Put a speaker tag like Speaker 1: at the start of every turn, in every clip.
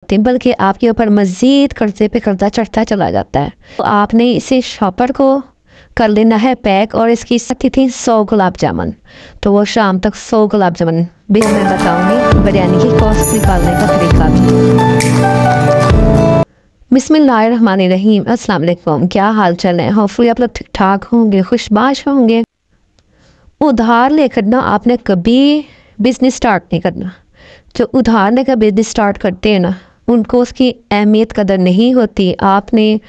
Speaker 1: बल्कि आपके ऊपर मज़ीद कर्जे पे कर्जा चढ़ता चला जाता है। तो आपने इसे शॉपर को कर लेना है पैक, और इसकी सख्ती थी 100 गुलाब जामुन। तो वो शाम तक 100 गुलाब जामुन भी मैं बताऊंगी बिरयानी की कॉस्ट निकालने का तरीका भी। बिस्मिल्लाहिर्रहमानिर्रहीम, अस्सलाम वालेकुम। क्या हाल चाल है? होपफुली आप लोग ठीक ठाक होंगे, खुशबाश होंगे। उधार लेकर ना आपने कभी बिजनेस स्टार्ट नहीं करना। जो उधार लेकर बिजनेस स्टार्ट करते हैं ना, उनको उसकी अहमियत कदर नहीं होती। आपने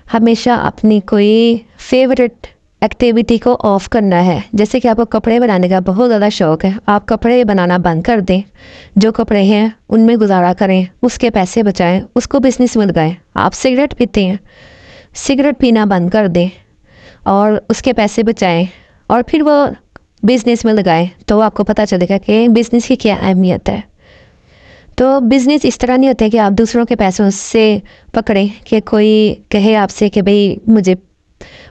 Speaker 1: हमेशा अपनी कोई फेवरेट एक्टिविटी को ऑफ करना है। जैसे कि आपको कपड़े बनाने का बहुत ज़्यादा शौक़ है, आप कपड़े बनाना बंद कर दें। जो कपड़े हैं उनमें गुजारा करें, उसके पैसे बचाएं, उसको बिजनेस में लगाएं। आप सिगरेट पीते हैं, सिगरेट पीना बंद कर दें और उसके पैसे बचाएं, और फिर वो बिज़नेस में लगाएं। तो आपको पता चलेगा कि बिज़नेस की क्या अहमियत है। तो बिज़नेस इस तरह नहीं होता कि आप दूसरों के पैसों से पकड़ें कि कोई कहे आपसे कि भाई मुझे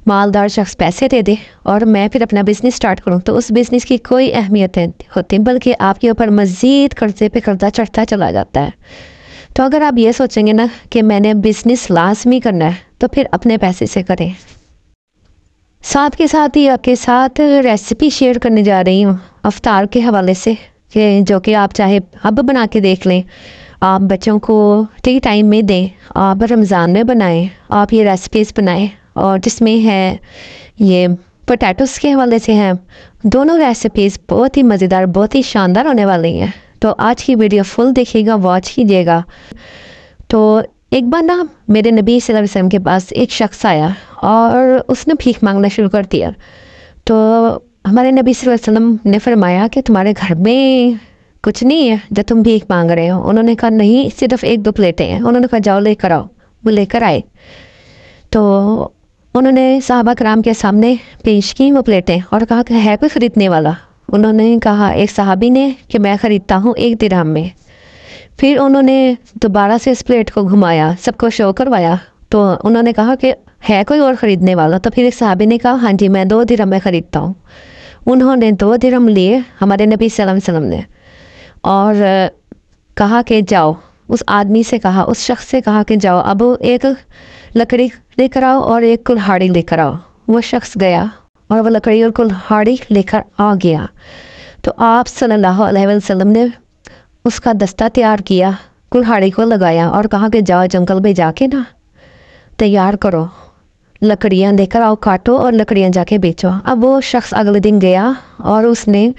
Speaker 1: मालदार शख्स पैसे दे दे और मैं फिर अपना बिज़नेस स्टार्ट करूं। तो उस बिज़नेस की कोई अहमियत होती, बल्कि आपके ऊपर मज़ीद कर्जे पे कर्जा चढ़ता चला जाता है। तो अगर आप ये सोचेंगे ना कि मैंने बिज़नेस लाजमी करना है, तो फिर अपने पैसे से करें। साथ के साथ ही आपके साथ रेसिपी शेयर करने जा रही हूँ अफ्तार के हवाले से, कि जो कि आप चाहे अब बना के देख लें, आप बच्चों को ठीक टाइम में दें, आप रमज़ान में बनाएं, आप ये रेसिपीज़ बनाएं। और जिसमें है ये पोटैटोस के हवाले से हैं। दोनों रेसिपीज़ बहुत ही मज़ेदार, बहुत ही शानदार होने वाली हैं। तो आज की वीडियो फुल देखिएगा, वॉच कीजिएगा। तो एक बार ना मेरे नबी सल्लल्लाहु अलैहि वसल्लम के पास एक शख्स आया और उसने भीख मांगना शुरू कर दिया। तो हमारे नबी सल्लल्लाहु अलैहि वसल्लम ने फरमाया कि तुम्हारे घर में कुछ नहीं है जो तुम भीख मांग रहे हो? उन्होंने कहा नहीं, सिर्फ 1-2 प्लेटें हैं। उन्होंने कहा जाओ लेकर आओ। वो लेकर आए तो उन्होंने सहाबा कराम के सामने पेश की वो प्लेटें और कहा कि है कोई ख़रीदने वाला? उन्होंने कहा, एक सहाबी ने, कि मैं ख़रीदता हूँ 1 दिरहम में। फिर उन्होंने दोबारा से इस प्लेट को घुमाया, सबको शो करवाया। तो उन्होंने कहा कि है कोई और ख़रीदने वाला? तो फिर एक सहाबी ने कहा हाँ जी, मैं 2 दिरहम में ख़रीदता हूँ। उन्होंने 2 दिरहम लिए हमारे नबी सल्लल्लाहु अलैहि वसल्लम ने, और कहा कि जाओ, उस आदमी से कहा, उस शख्स से कहा कि जाओ अब एक लकड़ी लेकर आओ और एक कुल्हाड़ी लेकर आओ। वो शख्स गया और वो लकड़ी और कुल्हाड़ी लेकर आ गया। तो आप सल्लल्लाहु अलैहि वसल्लम ने उसका दस्ता तैयार किया, कुल्हाड़ी को लगाया और कहा कि जाओ जंगल में जाके ना तैयार करो, लकड़ियाँ लेकर आओ, काटो और लकड़ियाँ जाके बेचो। अब वो शख्स अगले दिन गया और उसने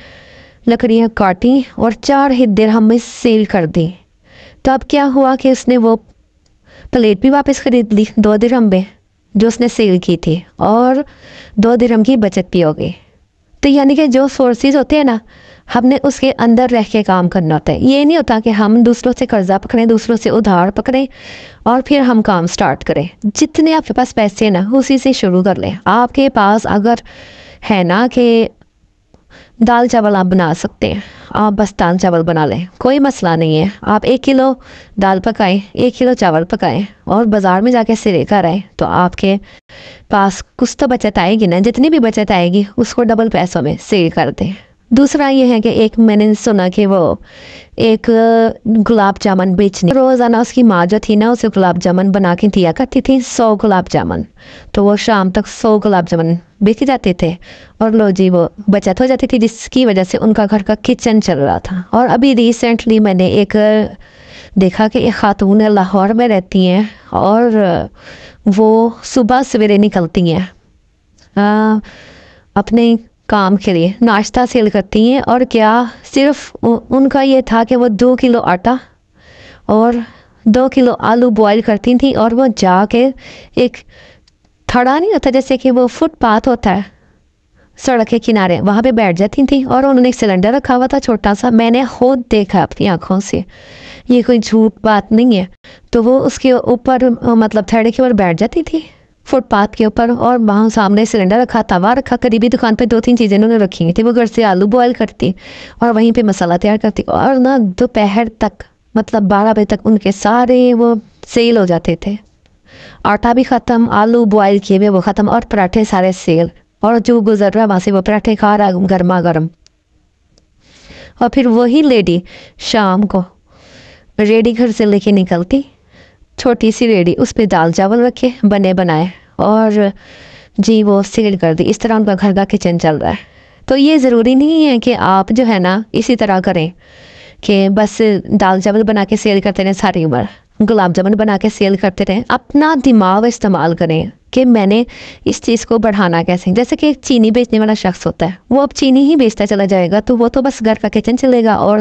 Speaker 1: लकड़ियाँ काटी और 4 ही दिरहम में सेल कर दी। तो अब क्या हुआ कि उसने वो प्लेट भी वापस ख़रीद ली 2 दिरहम में जो उसने सेल की थी, और 2 दिरहम की बचत भी हो गई। तो यानी कि जो सोर्सेज होते हैं ना, हमने उसके अंदर रह के काम करना होता है। ये नहीं होता कि हम दूसरों से कर्जा पकड़ें, दूसरों से उधार पकड़ें और फिर हम काम स्टार्ट करें। जितने आपके पास पैसे हैं ना, उसी से शुरू कर लें। आपके पास अगर है ना कि दाल चावल आप बना सकते हैं, आप बस दाल चावल बना लें, कोई मसला नहीं है। आप 1 किलो दाल पकाएं, 1 किलो चावल पकाएं और बाज़ार में जाके से लेकर आएँ, तो आपके पास कुछ तो बचत आएगी ना। जितनी भी बचत आएगी उसको डबल पैसों में सेल कर दें। दूसरा ये है कि एक मैंने सुना कि वो एक गुलाब जामुन बेचने, रोज़ाना उसकी माँ जो थी ना, उसे गुलाब जामुन बना के दिया करती थी, 100 गुलाब जामुन। तो वो शाम तक 100 गुलाब जामुन बिक जाते थे और लो जी वो बचत हो जाती थी, जिसकी वजह से उनका घर का किचन चल रहा था। और अभी रिसेंटली मैंने एक देखा कि एक खातून लाहौर में रहती हैं और वो सुबह सवेरे निकलती हैं अपने काम के लिए, नाश्ता सेल करती हैं। और क्या सिर्फ उनका ये था कि वो 2 किलो आटा और 2 किलो आलू बॉईल करती थी, और वो जाके एक थड़ा नहीं होता, जैसे कि वो फुटपाथ होता है सड़क के किनारे, वहाँ पे बैठ जाती थी। और उन्होंने एक सिलेंडर रखा हुआ था छोटा सा, मैंने खुद देखा अपनी आँखों से, ये कोई झूठ बात नहीं है। तो वो उसके ऊपर मतलब थड़े के ऊपर बैठ जाती थी फुटपाथ के ऊपर, और वहाँ सामने सिलेंडर रखा, तवा रखा, करीबी दुकान पे 2-3 चीज़ें उन्होंने रखी थी। वो घर से आलू बॉयल करती और वहीं पे मसाला तैयार करती, और ना दोपहर तक मतलब 12 बजे तक उनके सारे वो सेल हो जाते थे। आटा भी ख़त्म, आलू बॉयल किए हुए वो ख़त्म, और पराठे सारे सेल। और जो गुजर रहा वहाँ से वो पराठे खा रहा गर्मा गर्म। और फिर वही लेडी शाम को रेडी घर से लेके निकलती, छोटी सी रेडी, उस पर दाल चावल रखे बने बनाए और जी वो सेल कर दी। इस तरह उनका घर का किचन चल रहा है। तो ये ज़रूरी नहीं है कि आप जो है ना इसी तरह करें कि बस दाल चावल बना के सेल करते रहें सारी उम्र, गुलाब जामुन बना के सेल करते रहें। अपना दिमाग इस्तेमाल करें कि मैंने इस चीज़ को बढ़ाना कैसे। जैसे कि एक चीनी बेचने वाला शख्स होता है, वो अब चीनी ही बेचता चला जाएगा तो वो तो बस घर का किचन चलेगा और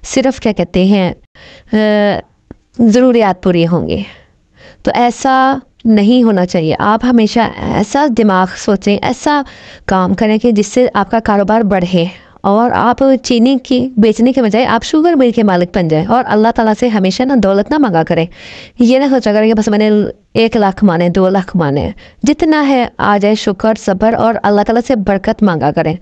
Speaker 1: सिर्फ क्या कहते हैं ज़रूरियात पूरी होंगी। तो ऐसा नहीं होना चाहिए। आप हमेशा ऐसा दिमाग सोचें, ऐसा काम करें कि जिससे आपका कारोबार बढ़े और आप चीनी की बेचने के बजाय आप शुगर मिल के मालिक बन जाए। और अल्लाह ताला से हमेशा ना दौलत ना मांगा करें। ये ना सोचा करें कि बस मैंने 1 लाख कमाने 2 लाख कमाने, जितना है आ जाए शुक्र सब्र और अल्लाह ताला से बरकत मांगा करें।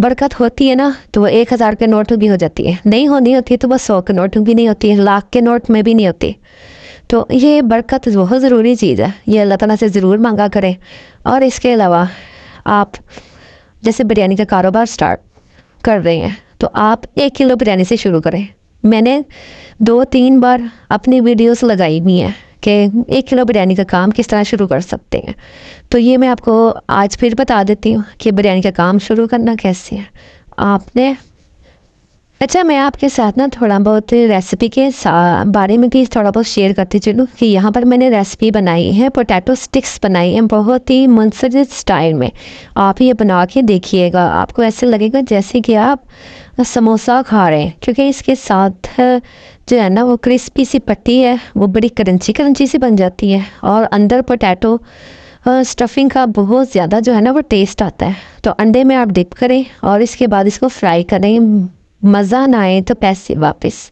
Speaker 1: बरकत होती है ना तो वो 1000 के नोट भी हो जाती है, नहीं होनी होती है तो बस 100 के नोट भी नहीं होती है, लाख के नोट में भी नहीं होती। तो ये बरकत बहुत ज़रूरी चीज़ है, ये अल्लाह ताला से ज़रूर मांगा करें। और इसके अलावा आप जैसे बिरयानी का कारोबार स्टार्ट कर रहे हैं तो आप 1 किलो बिरयानी से शुरू करें। मैंने 2-3 बार अपनी वीडियोस लगाई हुई हैं कि 1 किलो बिरयानी का काम किस तरह शुरू कर सकते हैं। तो ये मैं आपको आज फिर बता देती हूँ कि बिरयानी का काम शुरू करना कैसे है। आपने अच्छा, मैं आपके साथ ना थोड़ा बहुत रेसिपी के बारे में भी थोड़ा बहुत शेयर करती चलूँ कि यहाँ पर मैंने रेसिपी बनाई है, पोटैटो स्टिक्स बनाई हैं बहुत ही मुंफरद स्टाइल में। आप ये बना के देखिएगा, आपको ऐसे लगेगा जैसे कि आप समोसा खा रहे हैं, क्योंकि इसके साथ जो है ना वो क्रिस्पी सी पट्टी है, वो बड़ी क्रंची क्रंची सी बन जाती है और अंदर पोटैटो स्टफिंग का बहुत ज़्यादा जो है ना वो टेस्ट आता है। तो अंडे में आप डिप करें और इसके बाद इसको फ्राई करें। मज़ा ना आए तो पैसे वापस।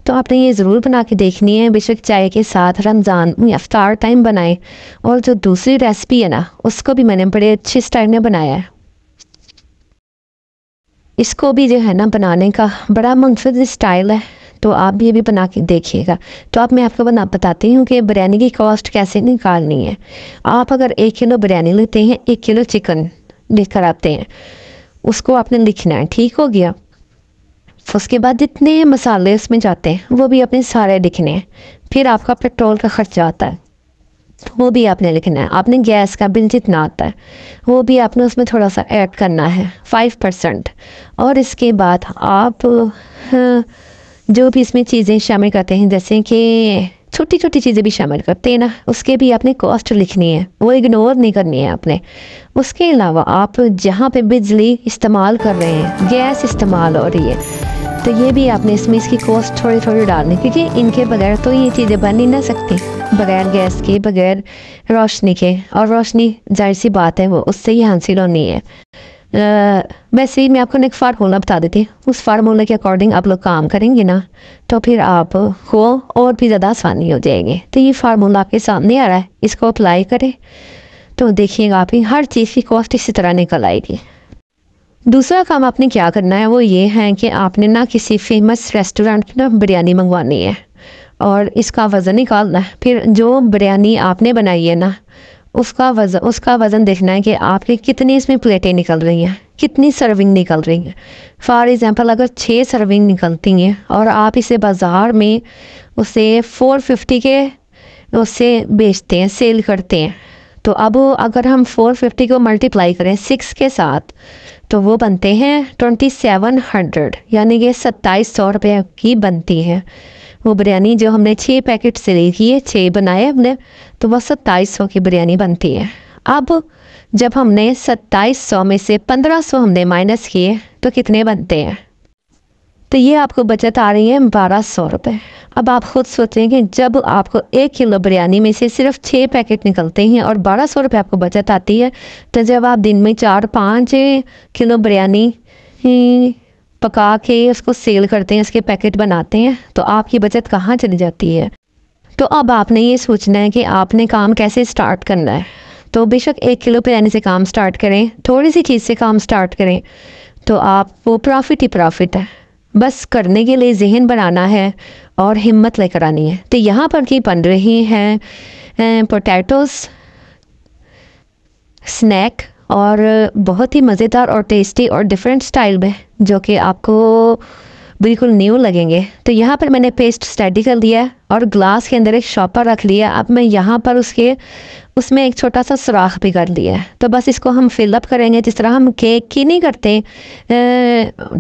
Speaker 1: तो आपने ये ज़रूर बना के देखनी है, बेशक चाय के साथ रमज़ान इफ्तार टाइम बनाएं। और जो दूसरी रेसिपी है ना उसको भी मैंने बड़े अच्छे स्टाइल में बनाया है। इसको भी जो है ना बनाने का बड़ा मुंफरद स्टाइल है, तो आप भी ये भी बना के देखिएगा। तो अब मैं आपको बताती हूँ कि बिरयानी की कॉस्ट कैसे निकालनी है। आप अगर 1 किलो बिरयानी लेते हैं, 1 किलो चिकन लेकर आते हैं, उसको आपने लिखना है, ठीक हो गया। उसके बाद जितने मसाले उसमें जाते हैं वो भी अपने सारे लिखने हैं। फिर आपका पेट्रोल का ख़र्चा आता है, वो भी आपने लिखना है। आपने गैस का बिल जितना आता है वो भी आपने उसमें थोड़ा सा ऐड करना है, 5%। और इसके बाद आप जो भी इसमें चीज़ें शामिल करते हैं, जैसे कि छोटी छोटी चीज़ें भी शामिल करते हैं ना, उसके भी आपने कॉस्ट लिखनी है, वो इग्नोर नहीं करनी है आपने। उसके अलावा आप जहाँ पे बिजली इस्तेमाल कर रहे हैं, गैस इस्तेमाल हो रही है, तो ये भी आपने इसमें इसकी कॉस्ट थोड़ी थोड़ी डालनी, क्योंकि इनके बगैर तो ये चीज़ें बन ही ना सकती, बगैर गैस के, बगैर रोशनी के। और रोशनी जाहिर सी बात है वो उससे ही हासिल होनी है। वैसे ही मैं आपको एक फार्मूला बता देती हूँ, उस फार्मूले के अकॉर्डिंग आप लोग काम करेंगे ना तो फिर आपको और भी ज़्यादा आसानी हो जाएगी। तो ये फार्मूला आपके सामने आ रहा है, इसको अप्लाई करें तो देखिएगा आप ही हर चीज़ की कॉस्ट इसी तरह निकल आएगी। दूसरा काम आपने क्या करना है वो ये है कि आपने ना किसी फेमस रेस्टोरेंट में ना बिरयानी मंगवानी है और इसका वज़न निकालना है। फिर जो बिरयानी आपने बनाई है ना उसका वज़न देखना है कि आपके कितनी इसमें प्लेटें निकल रही हैं, कितनी सर्विंग निकल रही हैं। फॉर एग्ज़ाम्पल अगर 6 सर्विंग निकलती हैं और आप इसे बाज़ार में उसे 450 के उससे बेचते हैं, सेल करते हैं, तो अब अगर हम 450 को मल्टीप्लाई करें 6 के साथ तो वो बनते हैं 2700, यानी कि 2700 रुपये की बनती है वो बिरयानी। जो हमने 6 पैकेट से ली थी, 6 बनाए हमने, तो वह 2700 की बिरयानी बनती है। अब जब हमने 2700 में से 1500 हमने माइनस किए तो कितने बनते हैं? तो ये आपको बचत आ रही है 1200 रुपये। अब आप खुद सोचें कि जब आपको 1 किलो बिरयानी में से सिर्फ 6 पैकेट निकलते हैं और 1200 रुपये आपको बचत आती है, तो जब आप दिन में 4-5 किलो बिरयानी पका के उसको सेल करते हैं, इसके पैकेट बनाते हैं, तो आपकी बचत कहाँ चली जाती है। तो अब आपने ये सोचना है कि आपने काम कैसे स्टार्ट करना है। तो बेशक 1 किलो बिरयानी से काम स्टार्ट करें, थोड़ी सी चीज़ से काम स्टार्ट करें, तो आपको प्रॉफिट ही प्रॉफिट है। बस करने के लिए जहन बनाना है और हिम्मत लेकर आनी है। तो यहाँ पर की बन रही हैं पोटैटोस स्नैक, और बहुत ही मज़ेदार और टेस्टी और डिफरेंट स्टाइल में, जो कि आपको बिल्कुल न्यू लगेंगे। तो यहाँ पर मैंने पेस्ट स्टडी कर लिया है और ग्लास के अंदर एक शॉपर रख लिया। अब मैं यहाँ पर उसमें एक छोटा सा सुराख भी कर लिया है। तो बस इसको हम फिलअप करेंगे जिस तरह हम केक की नहीं करते,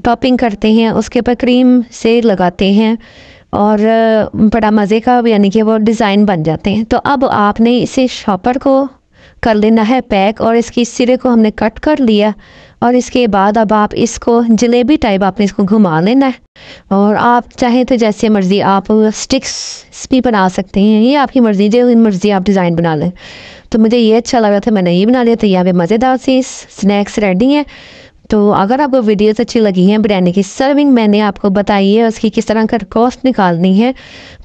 Speaker 1: टॉपिंग करते हैं, उसके ऊपर क्रीम से लगाते हैं और बड़ा मज़े का यानी कि वो डिज़ाइन बन जाते हैं। तो अब आपने इसे शॉपर को कर लेना है पैक और इसकी सिरे को हमने कट कर लिया और इसके बाद अब आप इसको जलेबी टाइप आपने इसको घुमा लेना है। और आप चाहें तो जैसे मर्ज़ी आप स्टिक्स भी बना सकते हैं, ये आपकी मर्ज़ी, जो मर्ज़ी आप डिज़ाइन बना लें। तो मुझे ये अच्छा लगा था, मैंने ये बना लिया। तो यहाँ पे मज़ेदार सी स्नैक्स रेडी हैं। तो अगर आपको वीडियोस अच्छी लगी हैं, बिरयानी की सर्विंग मैंने आपको बताई है, उसकी किस तरह का कॉस्ट निकालनी है,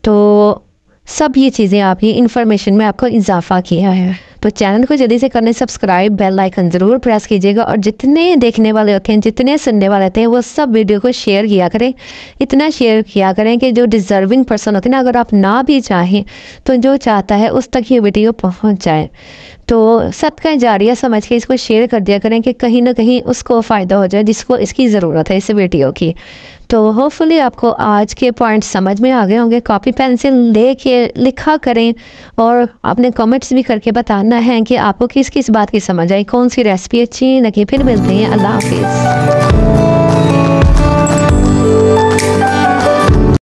Speaker 1: तो सब ये चीज़ें आप ये इन्फॉर्मेशन में आपको इजाफा किया है। तो चैनल को जल्दी से करने सब्सक्राइब, बेल आइकन ज़रूर प्रेस कीजिएगा और जितने देखने वाले होते हैं, जितने सुनने वाले होते हैं, वो सब वीडियो को शेयर किया करें। इतना शेयर किया करें कि जो डिज़र्विंग पर्सन होते हैं ना, अगर आप ना भी चाहें तो जो चाहता है उस तक ये वीडियो पहुंच जाए। तो सदका जारिया समझ के इसको शेयर कर दिया करें कि कहीं ना कहीं उसको फ़ायदा हो जाए जिसको इसकी ज़रूरत है इस वीडियो की। तो होपफुली आपको आज के पॉइंट्स समझ में आ गए होंगे। कॉपी पेंसिल ले के लिखा करें और अपने कमेंट्स भी करके बताना है कि आपको किस किस बात की समझ आई, कौन सी रेसिपी अच्छी लगी। फिर मिलते हैं, अल्लाह हाफिज़।